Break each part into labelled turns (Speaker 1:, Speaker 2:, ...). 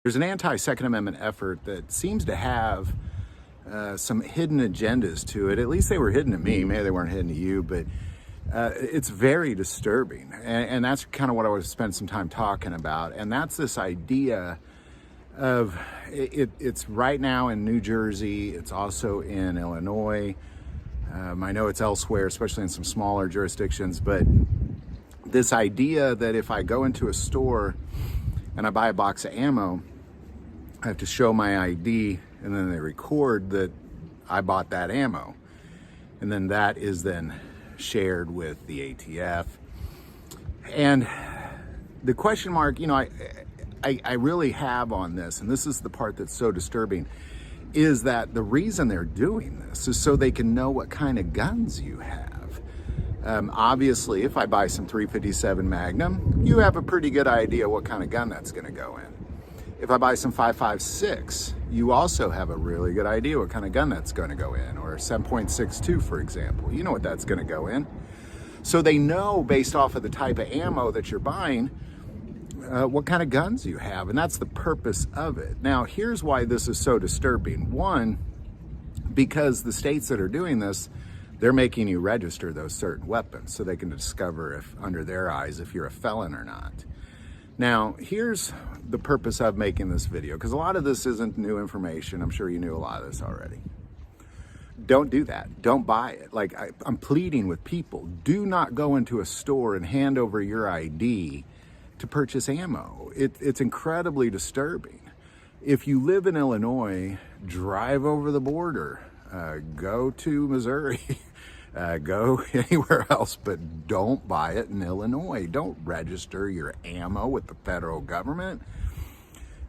Speaker 1: There's an anti-Second Amendment effort that seems to have some hidden agendas to it. At least they were hidden to me. Maybe they weren't hidden to you, but it's very disturbing. And that's kind of what I want to spend some time talking about. And that's this idea of it's right now in New Jersey. It's also in Illinois. I know it's elsewhere, especially in some smaller jurisdictions, but this idea that if I go into a store and I buy a box of ammo, I have to show my ID, and then they record that I bought that ammo. And then that is then shared with the ATF. And the question mark, I really have on this, and this is the part that's so disturbing, is that the reason they're doing this is so they can know what kind of guns you have. Obviously, if I buy some .357 Magnum, you have a pretty good idea what kind of gun that's going to go in. If I buy some .556, you also have a really good idea what kind of gun that's going to go in, or 7.62, for example. You know what that's going to go in. So they know, based off of the type of ammo that you're buying, what kind of guns you have, and that's the purpose of it. Now, here's why this is so disturbing. One, because the states that are doing this, they're making you register those certain weapons so they can discover, if under their eyes, if you're a felon or not. Now, here's the purpose of making this video, because a lot of this isn't new information. I'm sure you knew a lot of this already. Don't do that. Don't buy it. Like, I'm pleading with people, do not go into a store and hand over your ID to purchase ammo. It's incredibly disturbing. If you live in Illinois, drive over the border, go to Missouri, go anywhere else, but don't buy it in Illinois. Don't register your ammo with the federal government.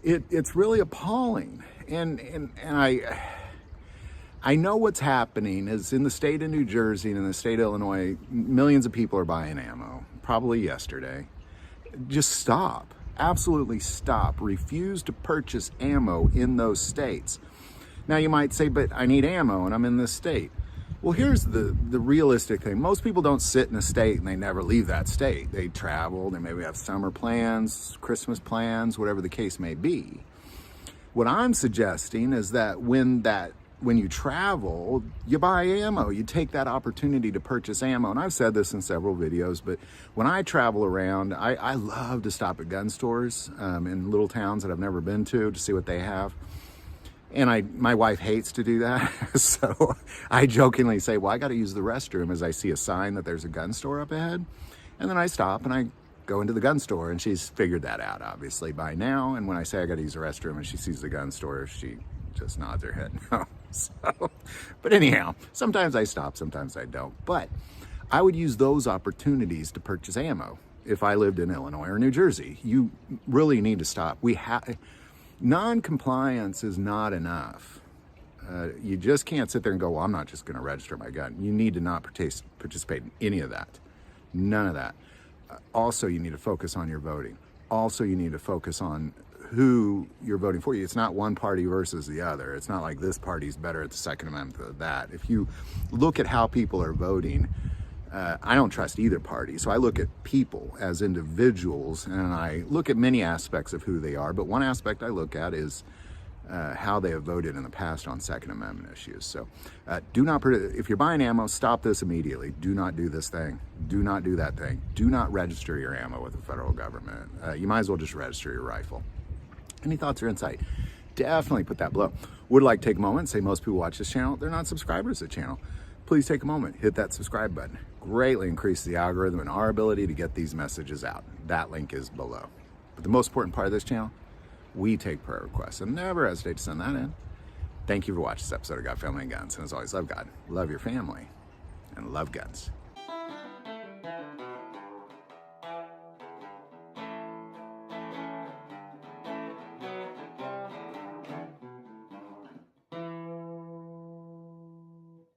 Speaker 1: It's really appalling. And I know what's happening is in the state of New Jersey and in the state of Illinois, millions of people are buying ammo, probably yesterday. Just stop. Absolutely stop. Refuse to purchase ammo in those states. Now you might say, but I need ammo and I'm in this state. Well, here's the realistic thing. Most people don't sit in a state and they never leave that state. They travel, they maybe have summer plans, Christmas plans, whatever the case may be. What I'm suggesting is that when you travel, you buy ammo. You take that opportunity to purchase ammo. And I've said this in several videos, but when I travel around, I love to stop at gun stores in little towns that I've never been to see what they have. And my wife hates to do that. So I jokingly say, well, I got to use the restroom as I see a sign that there's a gun store up ahead. And then I stop and I go into the gun store, and she's figured that out, obviously, by now. And when I say I got to use the restroom and she sees the gun store, she just nods her head no. So, but anyhow, sometimes I stop, sometimes I don't. But I would use those opportunities to purchase ammo if I lived in Illinois or New Jersey. You really need to stop. Non-compliance is not enough. You just can't sit there and go, well, I'm not just going to register my gun. You need to not participate in any of that. None of that. Also, you need to focus on your voting. Also, you need to focus on who you're voting for. It's not one party versus the other. It's not like this party's better at the Second Amendment than that. If you look at how people are voting, I don't trust either party. So I look at people as individuals, and I look at many aspects of who they are. But one aspect I look at is how they have voted in the past on Second Amendment issues. So if you're buying ammo, stop this immediately. Do not do this thing. Do not do that thing. Do not register your ammo with the federal government. You might as well just register your rifle. Any thoughts or insight? Definitely put that below. Would like to take a moment and say most people watch this channel, they're not subscribers to the channel. Please take a moment, hit that subscribe button. Greatly increase the algorithm and our ability to get these messages out. That link is below. But the most important part of this channel, we take prayer requests, and never hesitate to send that in. Thank you for watching this episode of God, Family, and Guns. And as always, love God, love your family, and love guns.